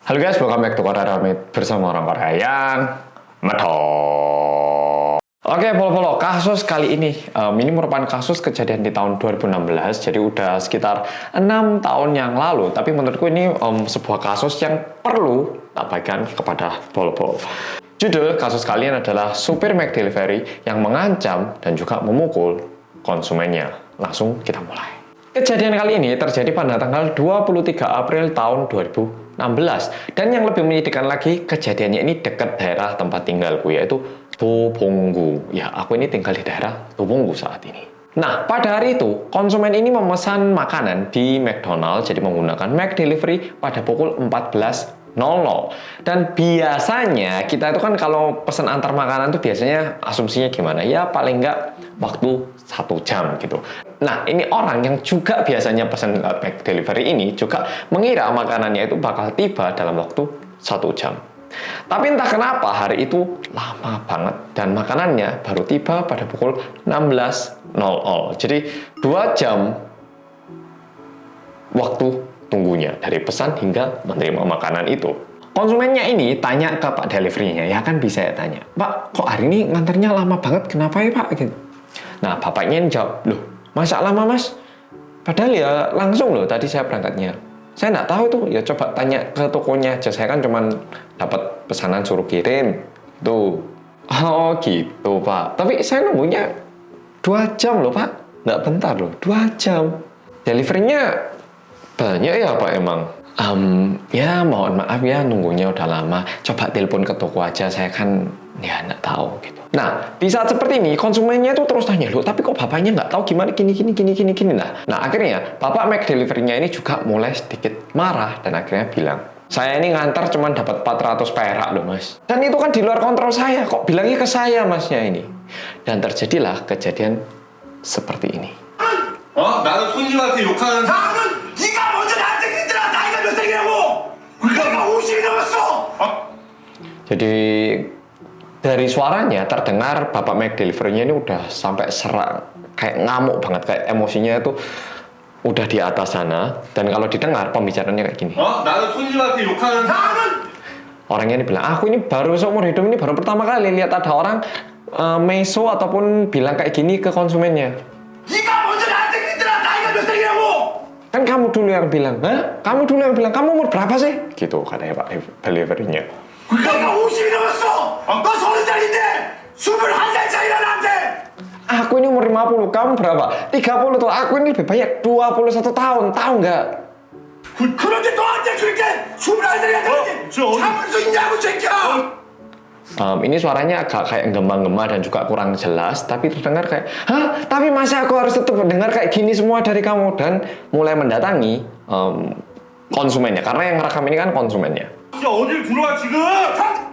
Halo guys, welcome back to Korea Ramit bersama orang Korea yang medok. Oke, follow kasus kali ini merupakan kasus kejadian di tahun 2016, jadi udah sekitar 6 tahun yang lalu. Tapi menurutku ini sebuah kasus yang perlu tak bagikan kepada follow. Judul kasus kalian adalah supir McDelivery yang mengancam dan juga memukul konsumennya. Langsung kita mulai. Kejadian kali ini terjadi pada tanggal 23 April tahun 2016. Dan yang lebih menyedihkan lagi, kejadiannya ini dekat daerah tempat tinggalku, yaitu Dobonggu. Ya, aku ini tinggal di daerah Dobonggu saat ini. Nah, pada hari itu, konsumen ini memesan makanan di McDonald's, jadi menggunakan McDelivery pada pukul 14.00. Dan biasanya, kita itu kan kalau pesan antar makanan tuh biasanya asumsinya gimana? Ya, paling nggak waktu 1 jam gitu. Nah, ini orang yang juga biasanya pesan McDelivery ini juga mengira makanannya itu bakal tiba dalam waktu 1 jam. Tapi entah kenapa hari itu lama banget dan makanannya baru tiba pada pukul 16.00. Jadi 2 jam waktu tunggunya dari pesan hingga menerima makanan itu. Konsumennya ini tanya ke Pak Delivery-nya, ya kan bisa ya tanya, "Pak, kok hari ini nganternya lama banget, kenapa ya Pak?" Gitu. Nah, bapaknya ini jawab, "Loh, masa lama Mas? Padahal ya langsung loh tadi saya berangkatnya. Saya nggak tahu tuh, ya coba tanya ke tokonya aja, saya kan cuman dapat pesanan suruh kirim." Tuh. "Oh gitu Pak, tapi saya nunggunya 2 jam loh Pak, nggak bentar loh, 2 jam. Deliverynya banyak ya Pak emang?" Ya mohon maaf ya nunggunya udah lama, coba telepon ke toko aja, saya kan ya nggak tahu gitu. Nah, di saat seperti ini konsumennya itu terus tanya, "Loh, tapi kok bapaknya nggak tahu gimana gini. Nah, akhirnya bapak McDelivery-nya ini juga mulai sedikit marah dan akhirnya bilang, "Saya ini ngantar cuma dapat 400 perak loh Mas. Dan itu kan di luar kontrol saya, kok bilangnya ke saya Masnya ini." Dan terjadilah kejadian seperti ini. 나는 손님한테 욕하는 나는 네가 먼저 나한테 그랬잖아. 나이가 몇 살이라고. 내가 50이 넘었어. Jadi dari suaranya terdengar bapak McDelivery-nya ini udah sampai serak, kayak ngamuk banget, kayak emosinya itu udah di atas sana. Dan kalau didengar pembicaraannya kayak gini. 나는 손님한테 욕하는 나는 Orangnya ini bilang, "Aku ini baru seumur hidup ini baru pertama kali lihat ada orang meso ataupun bilang kayak gini ke konsumennya. 네가 먼저 나한테 그랬잖아. 나이가 몇 살이라고. Kan kamu dulu yang bilang, kamu dulu yang bilang, kamu umur berapa sih?" Gitu katanya pak delivery-nya. 내가 50이 넘었어. 너 30살인데 21살 차이나 나한테. Aku ini umur 50, kamu berapa? 30 tuh, aku ini lebih banyak 21 tahun, tahu nggak? 그런데 너한테 그렇게 21살이나 되는지 참을 수 있냐고 새끼야. Ini suaranya agak kayak gema-gema dan juga kurang jelas, tapi terdengar kayak, "Hah? Tapi masa aku harus tetap mendengar kayak gini semua dari kamu?" Dan mulai mendatangi konsumennya, karena yang ngerekam ini kan konsumennya. 어딜 들어와 지금?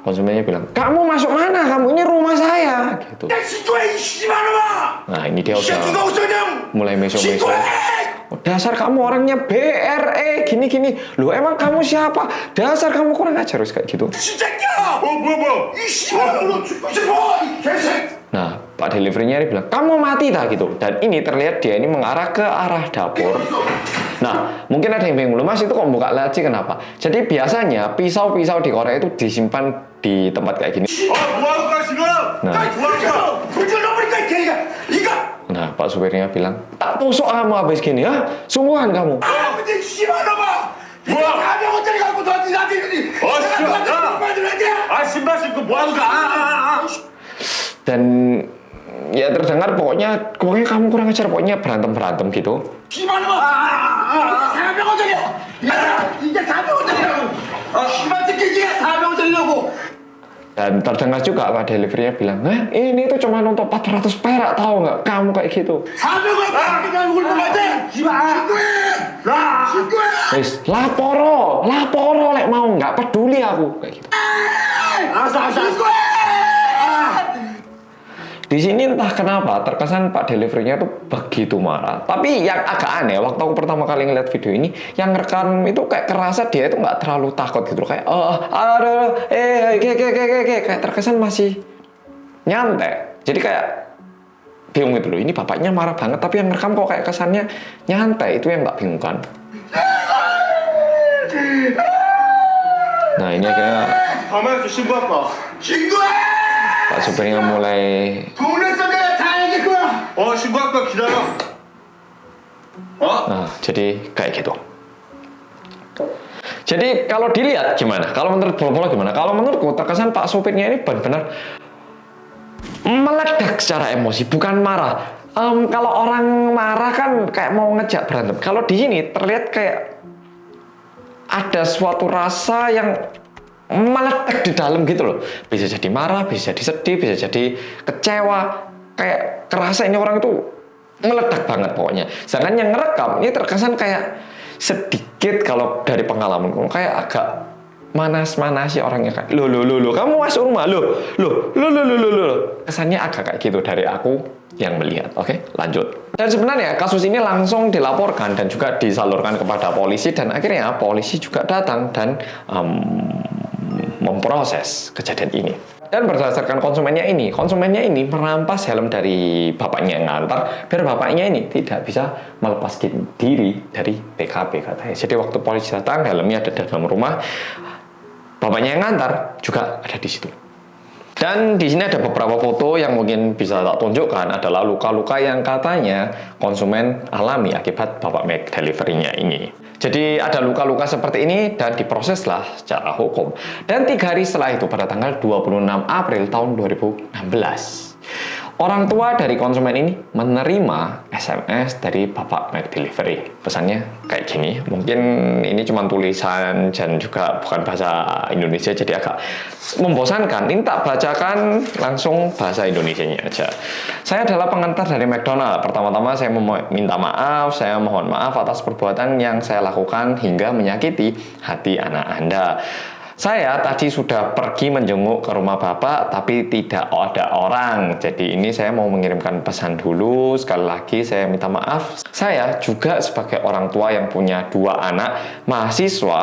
Konsumennya bilang, "Kamu masuk mana? Kamu ini rumah saya." Gitu. 내 신고해 이 씨발놈아. Nah, ini dia 이 udah 새끼가 어쩌냐? mulai meso-meso. 신고해. "Dasar kamu orangnya BRE gini. Loh, emang kamu siapa? Dasar kamu kurang ajar," kayak gitu. 새끼야! 뭐야? 이 씨발놈아! 죽고 싶어! 이 개새끼! Nah, Pak Delivery-nya bilang, "Kamu mati tak?" gitu. Dan ini terlihat dia ini mengarah ke arah dapur. Nah, mungkin ada yang bingung, "Loh Mas, itu kok buka laci kenapa?" Jadi biasanya pisau-pisau di Korea itu disimpan di tempat kayak gini. 뭐하는 거야 지금? Nah. 불질 넘으니까 이 개가! 이가! Nah, Pak supirnya bilang, "Tak tusuk kamu habis gini, hah? Sungguhan kamu." 근데 이 씨발놈아! 이거 가병원짜리 갖고 너한테 이러니! 신발 신고 뭐하는 거야? Dan ya terdengar pokoknya kamu kurang ajar, pokoknya berantem gitu. 씨발놈아! 사병원짜리야! 이게 사병원짜리라고! 씨발 새끼 이게 사병원짜리라고! Dan terdengar juga Pak Delivery-nya bilang, "Nah, ini tuh cuma untuk 400 perak, tahu nggak? Kamu kayak gitu." 사병원 그냥 울고 가자! 신고해! 신고해! Wis, laporo lek mau, nggak peduli aku kayak gitu. 신고해! Di sini entah kenapa terkesan Pak Delivery-nya tuh begitu marah. Tapi yang agak aneh, waktu aku pertama kali ngeliat video ini, yang rekam itu kayak kerasa dia itu nggak terlalu takut gitu, kayak kayak terkesan masih nyantai. Jadi kayak bingung gitu loh. Ini bapaknya marah banget, tapi yang rekam kok kayak kesannya nyantai. Itu yang nggak bingung kan. Nah ini akhirnya 가만히 신고할까? 신고해! Pak supirnya mulai 동네 놈들 다 얘기할 거야. 신고할 거야. 기다려. Nah, jadi kayak gitu. Jadi kalau dilihat gimana? Kalau menurut bola gimana? Kalau menurutku terkesan Pak supirnya ini benar-benar meledak secara emosi, bukan marah. Kalau orang marah kan kayak mau ngejak berantem. Kalau di sini terlihat kayak ada suatu rasa yang meledak di dalam gitu loh. Bisa jadi marah, bisa jadi sedih, bisa jadi kecewa. Kayak kerasa ini orang itu meledak banget pokoknya. Sedangkan yang ngerekam ini terkesan kayak sedikit kalau dari pengalaman kayak agak manas-manasi orangnya kan. Loh, kamu masuk rumah, loh. Kesannya agak kayak gitu dari aku yang melihat. Oke, lanjut. Dan sebenarnya kasus ini langsung dilaporkan dan juga disalurkan kepada polisi dan akhirnya polisi juga datang dan memproses kejadian ini. Dan berdasarkan konsumennya ini merampas helm dari bapaknya yang ngantar biar bapaknya ini tidak bisa melepas diri dari PKP katanya. Jadi waktu polisi datang, helmnya ada di dalam rumah, bapaknya yang ngantar juga ada di situ. Dan di sini ada beberapa foto yang mungkin bisa tak tunjukkan, adalah luka-luka yang katanya konsumen alami akibat bapak Mac delivery-nya ini. Jadi ada luka-luka seperti ini dan diproseslah secara hukum. Dan 3 hari setelah itu pada tanggal 26 April tahun 2016, orang tua dari konsumen ini menerima SMS dari bapak Mac Delivery. Pesannya kayak gini, mungkin ini cuma tulisan dan juga bukan bahasa Indonesia jadi agak membosankan. Ini tak bacakan langsung bahasa Indonesianya aja. Saya adalah pengantar dari McDonald. Pertama-tama saya meminta maaf, saya mohon maaf atas perbuatan yang saya lakukan hingga menyakiti hati anak Anda. Saya tadi sudah pergi menjenguk ke rumah Bapak, tapi tidak ada orang. Jadi ini saya mau mengirimkan pesan dulu. Sekali lagi saya minta maaf. Saya juga sebagai orang tua yang punya 2 anak mahasiswa,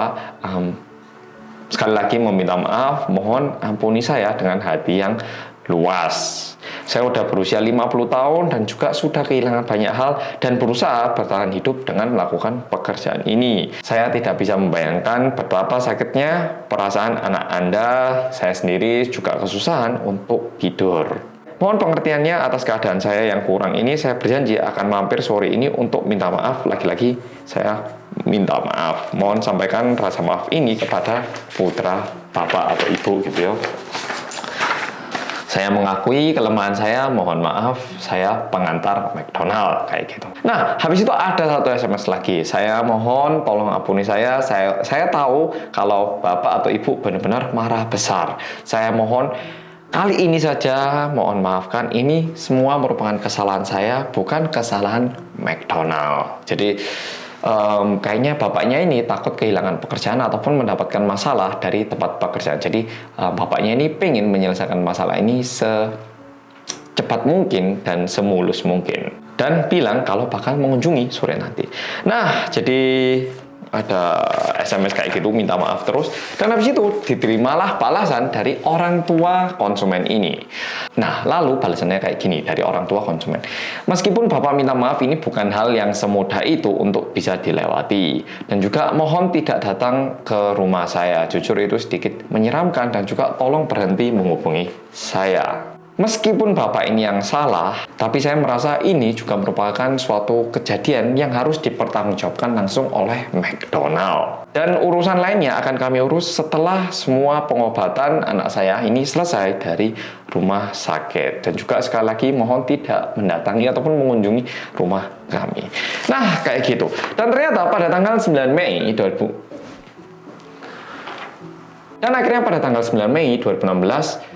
sekali lagi meminta maaf. Mohon ampuni saya dengan hati yang luas. Saya sudah berusia 50 tahun dan juga sudah kehilangan banyak hal dan berusaha bertahan hidup dengan melakukan pekerjaan ini. Saya tidak bisa membayangkan betapa sakitnya perasaan anak Anda. Saya sendiri juga kesusahan untuk tidur. Mohon pengertiannya atas keadaan saya yang kurang ini. Saya berjanji akan mampir sore ini untuk minta maaf. Lagi-lagi saya minta maaf. Mohon sampaikan rasa maaf ini kepada putra Bapak atau Ibu gitu ya. Saya mengakui kelemahan saya, mohon maaf, saya pengantar McDonald, kayak gitu. Nah, habis itu ada satu SMS lagi. Saya mohon, tolong ampuni saya tahu kalau Bapak atau Ibu benar-benar marah besar. Saya mohon, kali ini saja, mohon maafkan, ini semua merupakan kesalahan saya, bukan kesalahan McDonald. Jadi, kayaknya bapaknya ini takut kehilangan pekerjaan ataupun mendapatkan masalah dari tempat pekerjaan. Jadi bapaknya ini pengen menyelesaikan masalah ini secepat mungkin dan semulus mungkin. Dan bilang kalau bakal mengunjungi sore nanti. Nah, jadi ada SMS kayak gitu, minta maaf terus. Dan habis itu diterimalah balasan dari orang tua konsumen ini. Nah, lalu balasannya kayak gini dari orang tua konsumen. Meskipun Bapak minta maaf, ini bukan hal yang semudah itu untuk bisa dilewati. Dan juga mohon tidak datang ke rumah saya. Jujur itu sedikit menyeramkan dan juga tolong berhenti menghubungi saya. Meskipun Bapak ini yang salah, tapi saya merasa ini juga merupakan suatu kejadian yang harus dipertanggungjawabkan langsung oleh McDonald. Dan urusan lainnya akan kami urus setelah semua pengobatan anak saya ini selesai dari rumah sakit. Dan juga sekali lagi mohon tidak mendatangi ataupun mengunjungi rumah kami. Nah, kayak gitu. Dan ternyata pada tanggal 9 Mei 2000. Dan akhirnya pada tanggal 9 Mei 2016,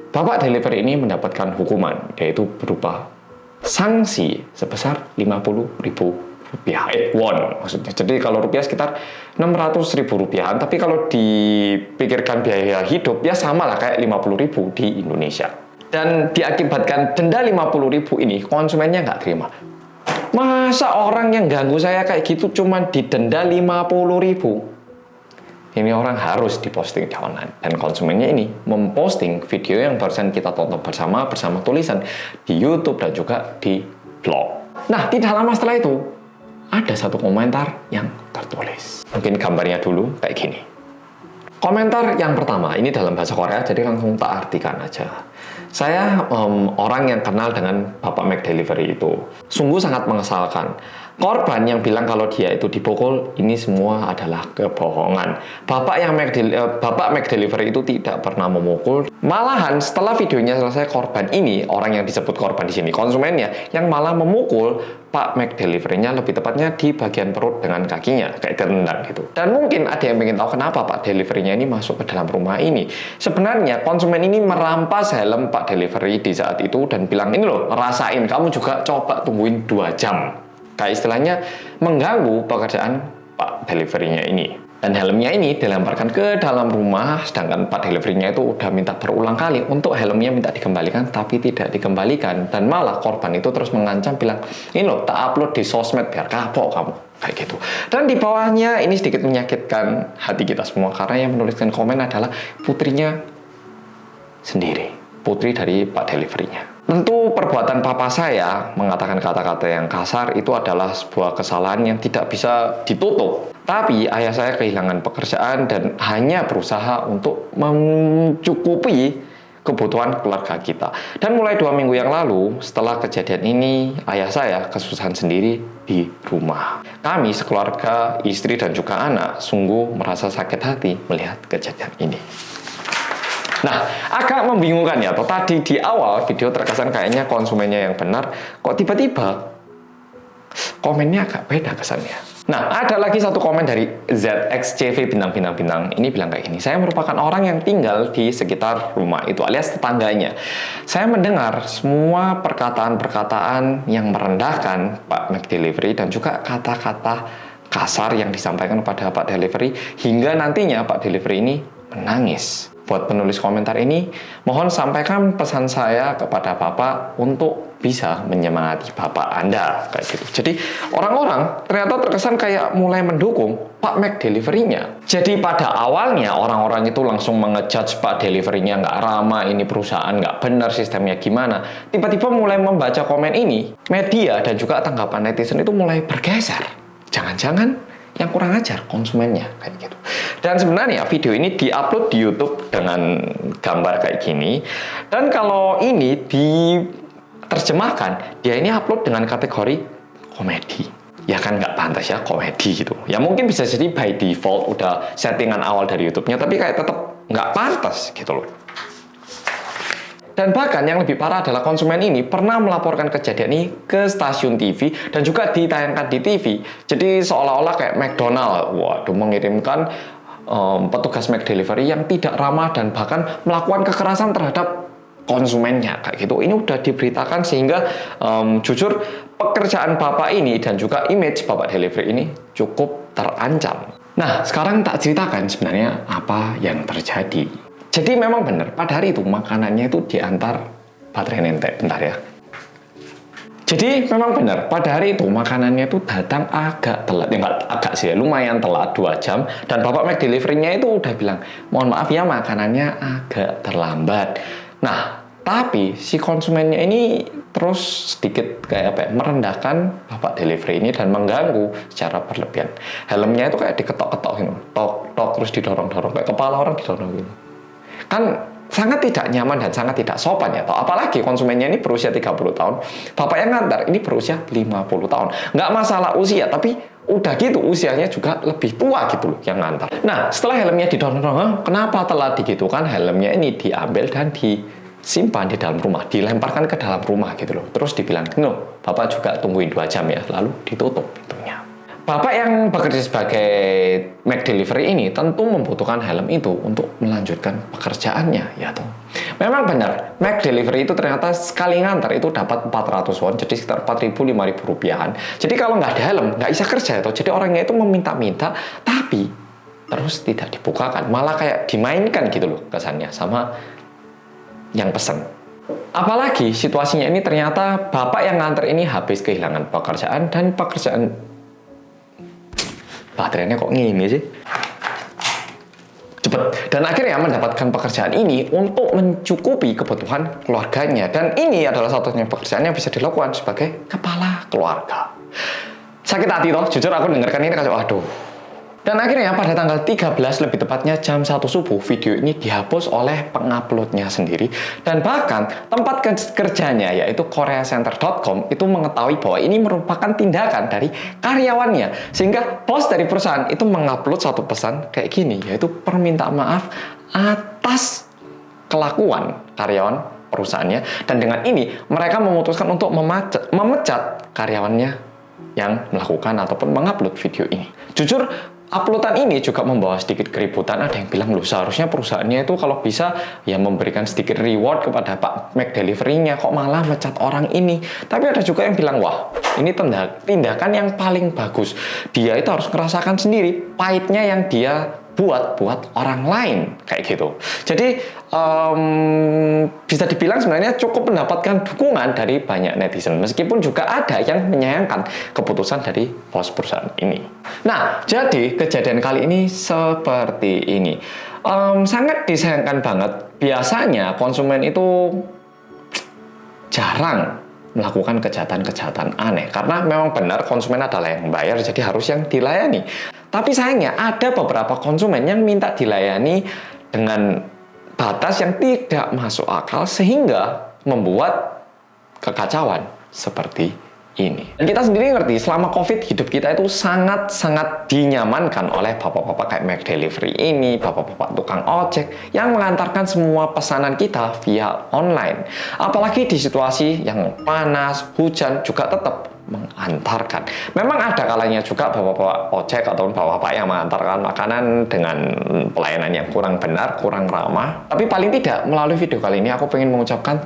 Bapak delivery ini mendapatkan hukuman, yaitu berupa sanksi sebesar Rp50.000 won maksudnya. Jadi kalau rupiah sekitar Rp600.000, tapi kalau dipikirkan biaya hidup ya sama lah kayak Rp50.000 di Indonesia. Dan diakibatkan denda Rp50.000 ini konsumennya nggak terima. Masa orang yang ganggu saya kayak gitu cuma didenda Rp50.000? Ini orang harus diposting di online. Dan konsumennya ini memposting video yang barusan kita tonton bersama tulisan di YouTube dan juga di blog. Nah, tidak lama setelah itu ada satu komentar yang tertulis. Mungkin gambarnya dulu kayak gini. Komentar yang pertama, ini dalam bahasa Korea, jadi langsung tak artikan aja. Saya orang yang kenal dengan Bapak McDelivery itu. Sungguh sangat mengesalkan. Korban yang bilang kalau dia itu dipukul, ini semua adalah kebohongan. Bapak McDelivery itu tidak pernah memukul. Malahan setelah videonya selesai, korban ini, orang yang disebut korban di sini, konsumennya, yang malah memukul Pak McDelivery-nya, lebih tepatnya di bagian perut dengan kakinya, kayak ditendang gitu. Dan mungkin ada yang ingin tahu kenapa Pak Delivery-nya ini masuk ke dalam rumah ini. Sebenarnya konsumen ini merampas helm Pak Delivery di saat itu dan bilang, ini loh, rasain, kamu juga coba tungguin 2 jam. Kayak istilahnya mengganggu pekerjaan Pak Delivery-nya ini. Dan helmnya ini dilemparkan ke dalam rumah, sedangkan Pak Delivery-nya itu udah minta berulang kali untuk helmnya minta dikembalikan, tapi tidak dikembalikan. Dan malah korban itu terus mengancam bilang, ini loh, tak upload di sosmed biar kapok kamu. Kayak gitu. Dan di bawahnya ini sedikit menyakitkan hati kita semua, karena yang menuliskan komen adalah putrinya sendiri, putri dari Pak Delivery-nya. Tentu perbuatan papa saya mengatakan kata-kata yang kasar itu adalah sebuah kesalahan yang tidak bisa ditutup. Tapi ayah saya kehilangan pekerjaan dan hanya berusaha untuk mencukupi kebutuhan keluarga kita. Dan mulai 2 minggu yang lalu, setelah kejadian ini, ayah saya kesusahan sendiri di rumah. Kami sekeluarga, istri dan juga anak, sungguh merasa sakit hati melihat kejadian ini. Nah, agak membingungkan ya, atau tadi di awal video terkesan kayaknya konsumennya yang benar, kok tiba-tiba komennya agak beda kesannya. Nah, ada lagi satu komen dari ZXCV bintang-bintang. Ini bilang kayak gini, saya merupakan orang yang tinggal di sekitar rumah itu, alias tetangganya. Saya mendengar semua perkataan-perkataan yang merendahkan Pak McDelivery dan juga kata-kata kasar yang disampaikan kepada Pak Delivery, hingga nantinya Pak Delivery ini menangis. Buat penulis komentar ini, mohon sampaikan pesan saya kepada Bapak untuk bisa menyemangati Bapak Anda. Kayak gitu. Jadi orang-orang ternyata terkesan kayak mulai mendukung Pak McDelivery-nya. Jadi pada awalnya orang-orang itu langsung mengejudge Pak Delivery-nya nggak ramah, ini perusahaan nggak benar, sistemnya gimana. Tiba-tiba mulai membaca komen ini, media dan juga tanggapan netizen itu mulai bergeser. Jangan-jangan yang kurang ajar konsumennya, kayak gitu. Dan sebenarnya video ini diupload di YouTube dengan gambar kayak gini. Dan kalau ini diterjemahkan, dia ini upload dengan kategori komedi. Ya kan nggak pantas ya komedi gitu. Ya mungkin bisa jadi by default udah settingan awal dari YouTube-nya, tapi kayak tetap nggak pantas gitu loh. Dan bahkan yang lebih parah adalah konsumen ini pernah melaporkan kejadian ini ke stasiun TV dan juga ditayangkan di TV. Jadi seolah-olah kayak McDonald, waduh, mengirimkan petugas McDelivery yang tidak ramah dan bahkan melakukan kekerasan terhadap konsumennya kayak gitu. Ini udah diberitakan sehingga jujur pekerjaan Bapak ini dan juga image Bapak Delivery ini cukup terancam. Nah, sekarang tak ceritakan sebenarnya apa yang terjadi. Jadi memang benar, pada hari itu makanannya itu diantar baterai nentek. Bentar ya. Jadi memang benar, pada hari itu makanannya itu datang agak telat. Ya nggak agak sih, lumayan telat, 2 jam. Dan Bapak McDelivery-nya itu udah bilang, mohon maaf ya makanannya agak terlambat. Nah, tapi si konsumennya ini terus sedikit kayak apa ya, merendahkan Bapak Delivery ini dan mengganggu secara berlebihan. Helmnya itu kayak diketok-ketok gitu, tok-tok terus didorong-dorong, kayak kepala orang didorong gitu. Kan sangat tidak nyaman dan sangat tidak sopan ya. Apalagi konsumennya ini berusia 30 tahun, bapak yang ngantar ini berusia 50 tahun. Nggak masalah usia, tapi udah gitu usianya juga lebih tua gitu loh yang ngantar. Nah, setelah helmnya didorong-dorong, kenapa telat gitu kan? Helmnya ini diambil dan disimpan di dalam rumah, dilemparkan ke dalam rumah gitu loh. Terus dibilang, no, bapak juga tungguin 2 jam ya, lalu ditutup pintunya. Bapak yang bekerja sebagai McDelivery ini tentu membutuhkan helm itu untuk melanjutkan pekerjaannya, ya toh. Memang benar, McDelivery itu ternyata sekali ngantar itu dapat 400 won, jadi sekitar 4.000-5.000 rupiahan. Jadi kalau nggak ada helm, nggak bisa kerja, toh. Jadi orangnya itu meminta-minta, tapi terus tidak dibukakan, malah kayak dimainkan gitu loh kesannya sama yang pesen. Apalagi situasinya ini ternyata bapak yang nganter ini habis kehilangan pekerjaan dan pekerjaan baterainya kok gini sih? Cepet. Dan akhirnya mendapatkan pekerjaan ini untuk mencukupi kebutuhan keluarganya. Dan ini adalah satunya pekerjaan yang bisa dilakukan sebagai kepala keluarga. Sakit hati toh, jujur aku dengarkan ini kayak, aduh. Dan akhirnya pada tanggal 13 lebih tepatnya jam 1 subuh video ini dihapus oleh penguploadnya sendiri. Dan bahkan tempat kerjanya yaitu koreacenter.com itu mengetahui bahwa ini merupakan tindakan dari karyawannya. Sehingga bos dari perusahaan itu mengupload satu pesan kayak gini, yaitu permintaan maaf atas kelakuan karyawan perusahaannya. Dan dengan ini mereka memutuskan untuk memecat karyawannya yang melakukan ataupun mengupload video ini. Jujur, uploadan ini juga membawa sedikit keributan. Ada yang bilang, loh seharusnya perusahaannya itu kalau bisa ya memberikan sedikit reward kepada Pak McDelivery-nya, kok malah mecat orang ini. Tapi ada juga yang bilang, wah ini tindakan yang paling bagus. Dia itu harus merasakan sendiri pahitnya yang dia buat orang lain kayak gitu. Jadi bisa dibilang sebenarnya cukup mendapatkan dukungan dari banyak netizen, meskipun juga ada yang menyayangkan keputusan dari bos perusahaan ini. Nah, jadi kejadian kali ini seperti ini. Sangat disayangkan banget. Biasanya konsumen itu jarang melakukan kejahatan-kejahatan aneh, karena memang benar konsumen adalah yang membayar, jadi harus yang dilayani. Tapi sayangnya ada beberapa konsumen yang minta dilayani dengan batas yang tidak masuk akal sehingga membuat kekacauan seperti ini. Dan kita sendiri ngerti, selama COVID hidup kita itu sangat-sangat dinyamankan oleh bapak-bapak kayak McDelivery ini, bapak-bapak tukang ojek yang mengantarkan semua pesanan kita via online. Apalagi di situasi yang panas, hujan juga tetap mengantarkan. Memang ada kalanya juga bapak-bapak ojek ataupun bapak-bapak yang mengantarkan makanan dengan pelayanan yang kurang benar, kurang ramah. Tapi paling tidak melalui video kali ini aku pengen mengucapkan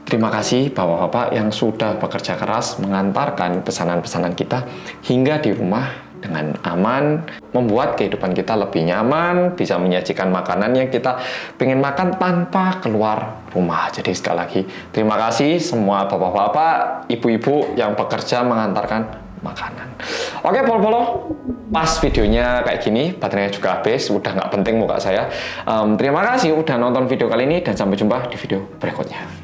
terima kasih bapak-bapak yang sudah bekerja keras mengantarkan pesanan-pesanan kita hingga di rumah dengan aman, membuat kehidupan kita lebih nyaman, bisa menyajikan makanan yang kita pengen makan tanpa keluar rumah. Jadi sekali lagi, terima kasih semua bapak-bapak, ibu-ibu yang bekerja mengantarkan makanan. Oke, polo-polo, pas videonya kayak gini, baterainya juga habis, udah nggak penting muka saya. Terima kasih udah nonton video kali ini dan sampai jumpa di video berikutnya.